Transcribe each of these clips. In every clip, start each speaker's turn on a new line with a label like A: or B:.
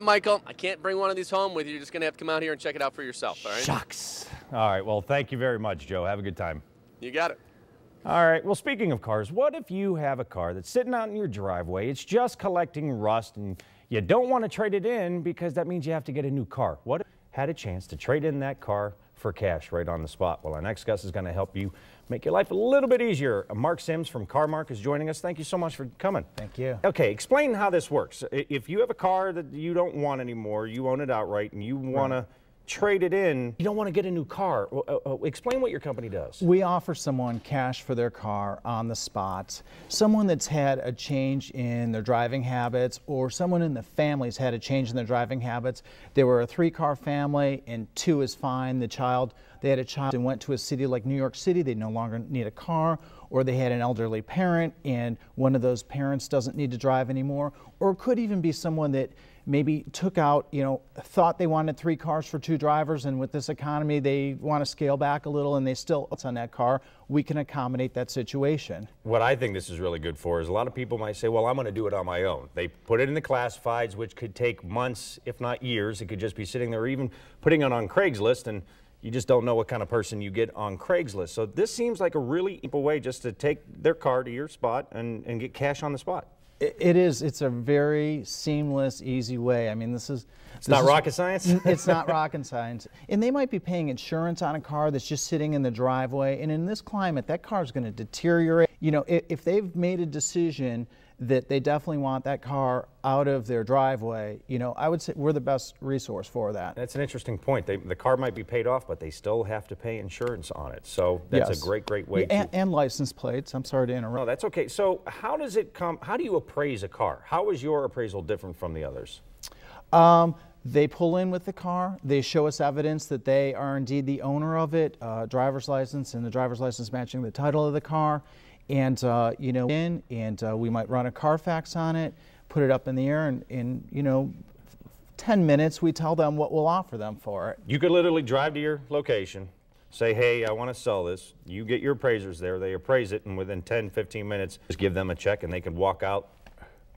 A: Michael, I can't bring one of these home with you. You're just going to have to come out here and check it out for yourself, all right?
B: Shucks. All right, well, thank you very much, Joe. Have a good time.
A: You got it.
B: All right, well, speaking of cars, what if you have a car that's sitting out in your driveway, it's just collecting rust, and you don't want to trade it in because that means you have to get a new car? What if you had a chance to trade in that car for cash right on the spot? Well, our next guest is going to help you make your life a little bit easier. Mark Sims from CarMark is joining us. Thank you so much for coming.
C: Thank you.
B: Okay, explain how this works. If you have a car that you don't want anymore, you own it outright, and you want to trade it in, you don't want to get a new car. Explain what your company does.
C: We offer someone cash for their car on the spot. Someone that's had a change in their driving habits, or someone in the family's had a change in their driving habits. They were a 3-car family and 2 is fine. They had a child and went to a city like New York City. They no longer need a car, or they had an elderly parent and one of those parents doesn't need to drive anymore. Or it could even be someone that maybe took out, thought they wanted 3 cars for 2 drivers, and with this economy they want to scale back a little and they still on that car. We can accommodate that situation.
B: What I think this is really good for is a lot of people might say, well, I'm going to do it on my own. They put it in the classifieds, which could take months, if not years. It could just be sitting there, even putting it on Craigslist, and you just don't know what kind of person you get on Craigslist. So this seems like a really simple way just to take their car to your spot and get cash on the spot.
C: It is. It's a very seamless, easy way. I mean, it's
B: not rocket science?
C: It's not rocket science. And they might be paying insurance on a car that's just sitting in the driveway. And in this climate, that car is going to deteriorate. If they've made a decision that they definitely want that car out of their driveway, I would say we're the best resource for that.
B: That's an interesting point. The car might be paid off, but they still have to pay insurance on it. So that's a great way to...
C: And license plates. I'm sorry to interrupt.
B: No, that's okay. So how does it come? How do you appraise a car? How is your appraisal different from the others?
C: They pull in with the car. They show us evidence that they are indeed the owner of it, driver's license, and the driver's license matching the title of the car. And, we might run a Carfax on it, put it up in the air, and in 10 minutes, we tell them what we'll offer them for it.
B: You could literally drive to your location, say, hey, I want to sell this. You get your appraisers there. They appraise it, and within 10, 15 minutes, just give them a check, and they can walk out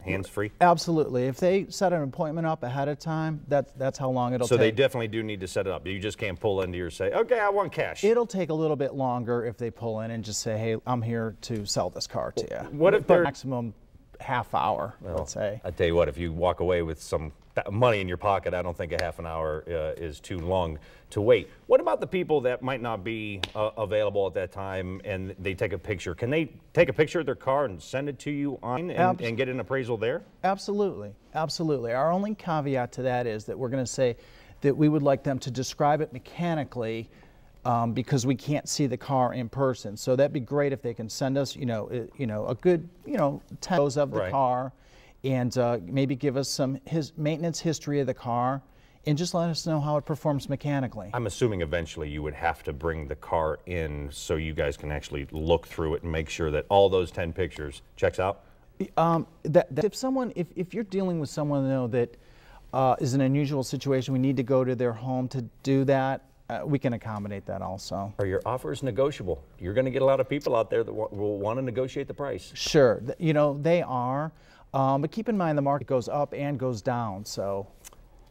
B: hands-free?
C: Absolutely. If they set an appointment up ahead of time, that's how long it'll take.
B: So they definitely do need to set it up. You just can't pull into your say, okay, I want cash.
C: It'll take a little bit longer if they pull in and just say, hey, I'm here to sell this car to you.
B: What if they're
C: maximum half hour, let's say.
B: I tell you what, if you walk away with some money in your pocket, I don't think a half an hour is too long to wait. What about the people that might not be available at that time and they take a picture? Can they take a picture of their car and send it to you and get an appraisal there?
C: Absolutely. Absolutely. Our only caveat to that is that we're going to say that we would like them to describe it mechanically because we can't see the car in person. So that'd be great if they can send us, a good, 10 photos of the car, and maybe give us some maintenance history of the car, and just let us know how it performs mechanically.
B: I'm assuming eventually you would have to bring the car in so you guys can actually look through it and make sure that all those 10 pictures checks out?
C: If you're dealing with someone though that is an unusual situation, we need to go to their home to do that, we can accommodate that also.
B: Are your offers negotiable? You're going to get a lot of people out there that will want to negotiate the price.
C: Sure, they are, but keep in mind the market goes up and goes down. So.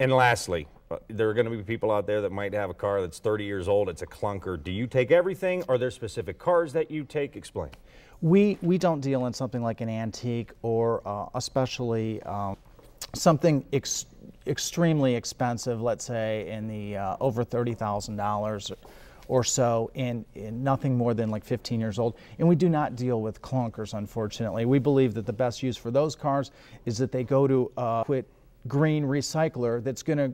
B: And lastly, there are going to be people out there that might have a car that's 30 years old, it's a clunker. Do you take everything? Are there specific cars that you take? Explain.
C: We don't deal in something like an antique or especially something extremely expensive, let's say in the over $30,000 or so, and nothing more than like 15 years old. And we do not deal with clunkers, unfortunately. We believe that the best use for those cars is that they go to a green recycler that's going to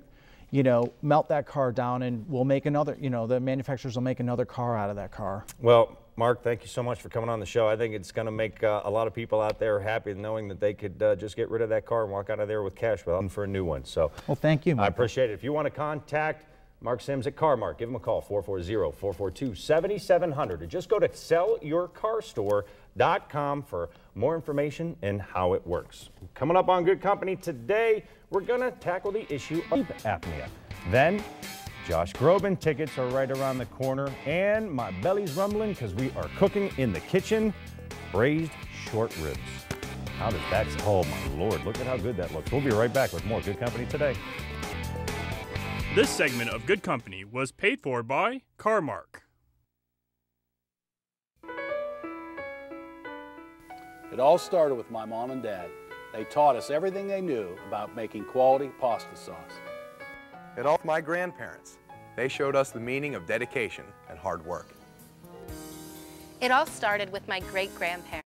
C: melt that car down, and we'll make another, the manufacturers will make another car out of that car.
B: Well, Mark, thank you so much for coming on the show. I think it's going to make a lot of people out there happy knowing that they could just get rid of that car and walk out of there with cash without for a new one. So,
C: well, thank you, Michael.
B: I appreciate it. If you want to contact Mark Sims at CarMark, give him a call, 440-442-7700, or just go to sellyourcarstore.com for more information and how it works. Coming up on Good Company today, we're going to tackle the issue of sleep apnea. Then, Josh Groban tickets are right around the corner, and my belly's rumbling because we are cooking in the kitchen braised short ribs. How does that, oh my Lord, look at how good that looks. We'll be right back with more Good Company today.
D: This segment of Good Company was paid for by Carmark.
E: It all started with my mom and dad. They taught us everything they knew about making quality pasta sauce.
F: It all with my grandparents. They showed us the meaning of dedication and hard work.
G: It all started with my great-grandparents.